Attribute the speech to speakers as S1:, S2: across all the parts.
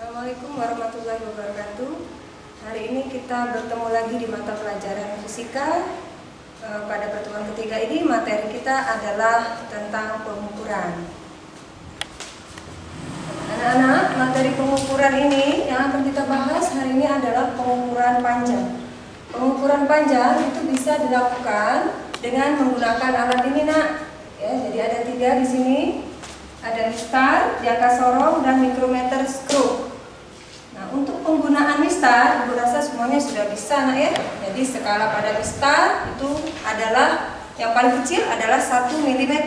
S1: Assalamualaikum warahmatullahi wabarakatuh. Hari ini kita bertemu lagi di mata pelajaran fisika. Pada pertemuan ketiga ini materi kita adalah tentang pengukuran. Anak-anak, materi pengukuran ini yang akan kita bahas hari ini adalah pengukuran panjang. Pengukuran panjang itu bisa dilakukan dengan menggunakan alat ini, nak. Ya, jadi ada 3 di sini. Ada mistar, jangka sorong, dan mikrometer skru. Nah, untuk penggunaan mistar, Ibu rasa semuanya sudah bisa, nak, ya. Jadi skala pada mistar itu adalah yang paling kecil adalah 1 mm.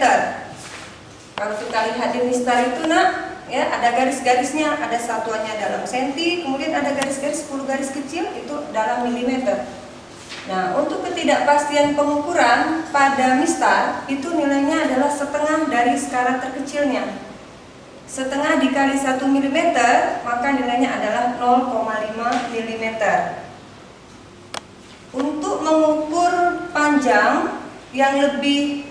S1: Kalau kita lihat di mistar itu, nak, ya, ada garis-garisnya, ada satuannya dalam senti, kemudian ada garis-garis 10 garis kecil itu dalam milimeter. Nah, untuk ketidakpastian pengukuran pada mistar itu nilainya adalah setengah dari skala terkecilnya. Setengah dikali 1 mm, maka nilainya adalah 0,5 mm. Untuk mengukur panjang yang lebih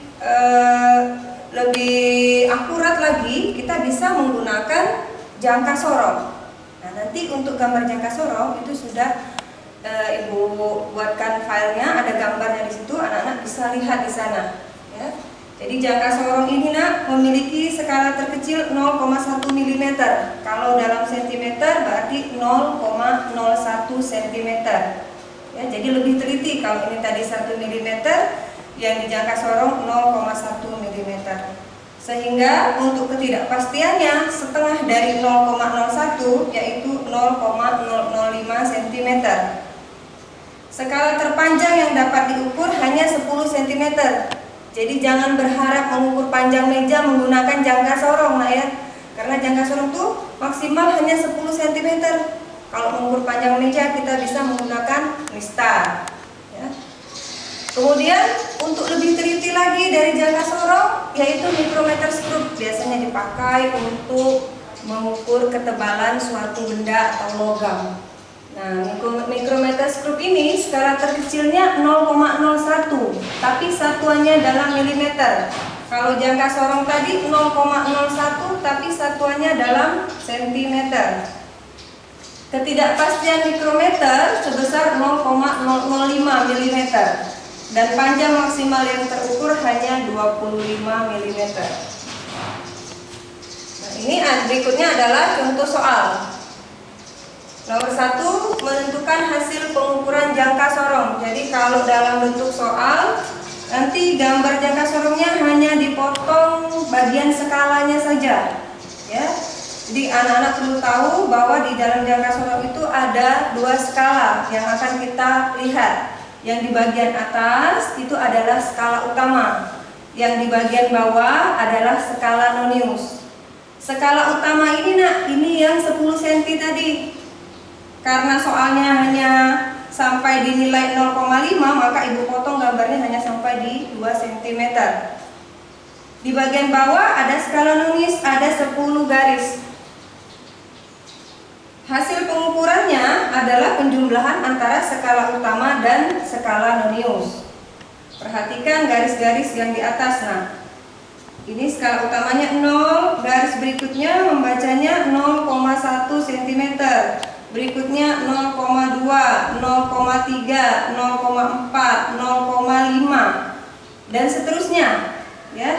S1: akurat lagi, kita bisa menggunakan jangka sorong. Nah, nanti untuk gambar jangka sorong itu sudah Ibu buatkan filenya, ada gambarnya di situ, anak-anak bisa lihat di sana. Ya. Jadi jangka sorong ini, nak, memiliki skala terkecil 0,1 mm. Kalau dalam sentimeter berarti 0,01 cm. Ya, jadi lebih teliti. Kalau ini tadi 1 mm, yang di jangka sorong 0,1 mm. Sehingga untuk ketidakpastiannya setengah dari 0,01 yaitu 0,005 cm. Skala terpanjang yang dapat diukur hanya 10 cm. Jadi jangan berharap mengukur panjang meja menggunakan jangka sorong, nah, ya. Karena jangka sorong tuh maksimal hanya 10 cm. Kalau mengukur panjang meja kita bisa menggunakan mistar, ya. Kemudian untuk lebih teliti lagi dari jangka sorong yaitu mikrometer skru, biasanya dipakai untuk mengukur ketebalan suatu benda atau logam. Nah, mikrometer skru ini skala terkecilnya 0,01, tapi satuannya dalam milimeter. Kalau jangka sorong tadi 0,01, tapi satuannya dalam sentimeter. Ketidakpastian mikrometer sebesar 0,005 mm dan panjang maksimal yang terukur hanya 25 mm. Nah, ini berikutnya adalah contoh soal. Nomor 1, menentukan hasil pengukuran jangka sorong. Jadi kalau dalam bentuk soal, nanti gambar jangka sorongnya hanya dipotong bagian skalanya saja, ya. Jadi anak-anak perlu tahu bahwa di dalam jangka sorong itu ada 2 skala yang akan kita lihat. Yang di bagian atas itu adalah skala utama, yang di bagian bawah adalah skala nonius. Skala utama ini, nak, ini yang 10 cm tadi. Karena soalnya hanya sampai dinilai 0,5, maka Ibu potong gambarnya hanya sampai di 2 cm. Di bagian bawah ada skala nonius, ada 10 garis. Hasil pengukurannya adalah penjumlahan antara skala utama dan skala nonius. Perhatikan garis-garis yang di atas. Nah, ini skala utamanya 0, garis berikutnya membacanya 0,1 cm. Berikutnya 0,2, 0,3, 0,4, 0,5 dan seterusnya, ya.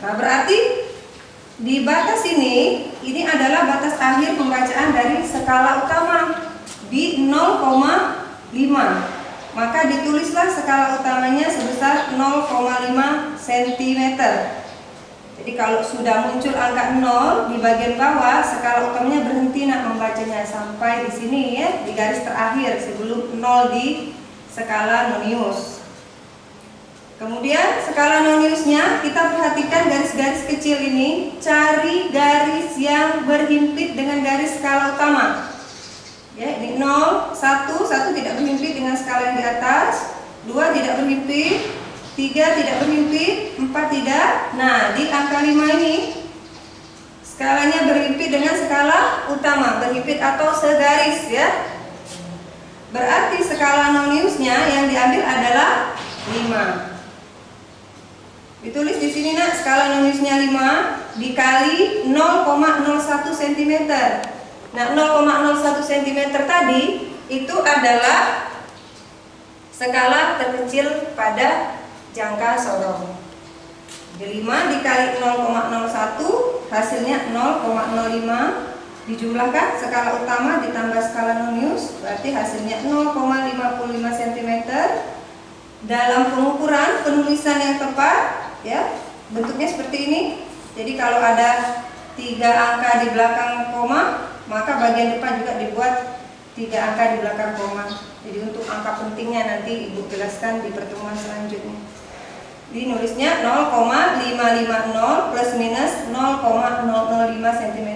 S1: Nah, berarti di batas ini adalah batas akhir pembacaan dari skala utama di 0,5. Maka ditulislah skala utamanya sebesar 0,5 cm. Jadi kalau sudah muncul angka 0 di bagian bawah, skala utamanya berhenti, nak, membacanya sampai di sini, ya, di garis terakhir sebelum 0 di skala nonius. Kemudian skala noniusnya kita perhatikan garis-garis kecil ini, cari garis yang berhimpit dengan garis skala utama. Ya, ini 0, 1 tidak berhimpit dengan skala yang di atas, 2 tidak berhimpit, 3 tidak berhimpit, 4 tidak. Nah, di angka 5 ini skalanya berhimpit dengan skala utama, berhimpit atau segaris, ya. Berarti skala noniusnya yang diambil adalah 5. Ditulis di sini, nak, skala noniusnya 5 dikali 0,01 cm. Nah, 0,01 cm tadi itu adalah skala terkecil pada jangka sorong. Jadi 5 dikali 0,01 hasilnya 0,05, dijumlahkan skala utama ditambah skala nonius berarti hasilnya 0,55 cm. Dalam pengukuran penulisan yang tepat ya, bentuknya seperti ini. Jadi kalau ada 3 angka di belakang koma, maka bagian depan juga dibuat 3 angka di belakang koma. Jadi untuk angka pentingnya nanti Ibu jelaskan di pertemuan selanjutnya. Jadi nulisnya 0,550 plus minus 0,005 cm.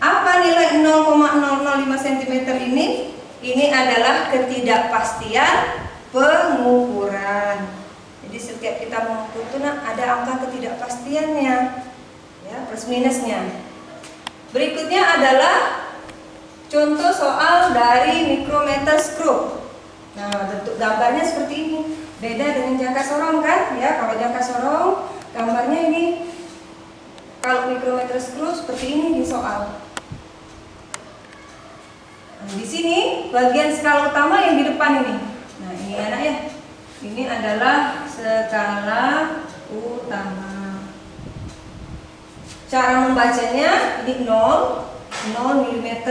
S1: Apa nilai 0,005 cm ini? Ini adalah ketidakpastian pengukuran. Jadi setiap kita mengukur itu ada angka ketidakpastiannya, ya, plus minusnya. Berikutnya adalah contoh soal dari micrometer screw. Nah, bentuk gambarnya seperti ini. Beda dengan jangka sorong kan? Ya, kalau jangka sorong gambarnya ini. Kalau micrometer screw seperti ini di soal. Nah, di sini bagian skala utama yang di depan ini. Nah, ini anak ya. Ini adalah skala utama. Cara membacanya ini 0 mm.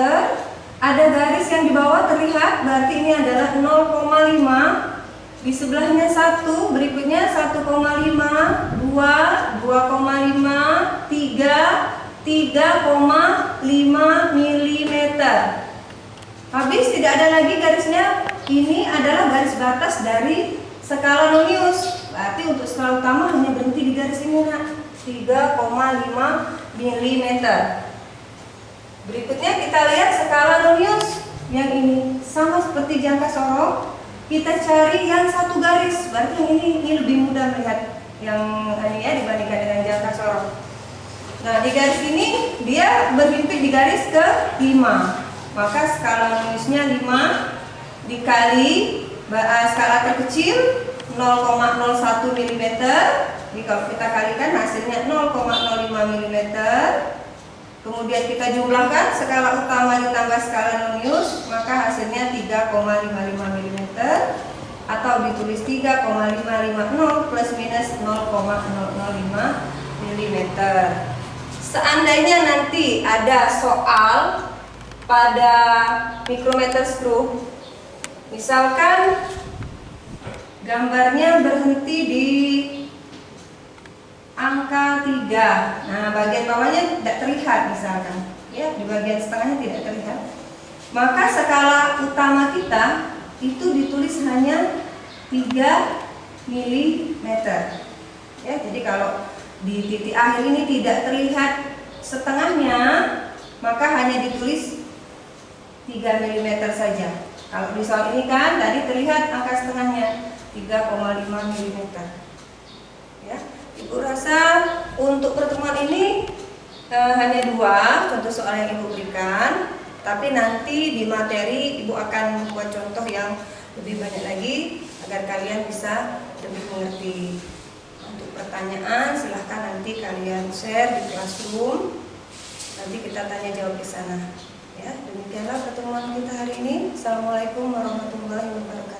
S1: Ada garis yang di bawah terlihat, berarti ini adalah 0,5. Di sebelahnya 1, berikutnya 1,5, 2, 2,5, 3, 3,5 mm. Habis tidak ada lagi garisnya. Ini adalah garis batas dari skala nonius. Berarti untuk skala utama hanya berhenti di garis ini, nak. 3,5 mm. Berikutnya kita lihat skala nonius yang ini sama seperti jangka sorong. Kita cari yang satu garis, berarti yang ini lebih mudah melihat yang ini ya dibandingkan dengan jangka sorong. Nah, di garis ini dia berhimpit di garis ke 5. Maka skala noniusnya 5 dikali skala terkecil 0,01 mm. Jadi kalau kita kalikan hasilnya 0,05 mm. Kemudian kita jumlahkan skala utama ditambah skala nonius, maka hasilnya 3,55 mm atau ditulis 3,550 plus minus 0,005 mm. Seandainya nanti ada soal pada micrometer screw, misalkan gambarnya berhenti di angka 3. Nah, bagian bawahnya tidak terlihat misalkan. Ya, di bagian setengahnya tidak terlihat. Maka skala utama kita itu ditulis hanya 3 mm. Ya, jadi kalau di titik akhir ini tidak terlihat setengahnya, maka hanya ditulis 3 mm saja. Kalau di soal ini kan tadi terlihat angka setengahnya 3,5 mm. Ya. Ibu rasa untuk pertemuan ini hanya 2 contoh soal yang Ibu berikan, tapi nanti di materi Ibu akan membuat contoh yang lebih banyak lagi agar kalian bisa lebih mengerti. Untuk pertanyaan silahkan nanti kalian share di classroom, nanti kita tanya jawab di sana. Ya, demikianlah pertemuan kita hari ini. Assalamualaikum warahmatullahi wabarakatuh.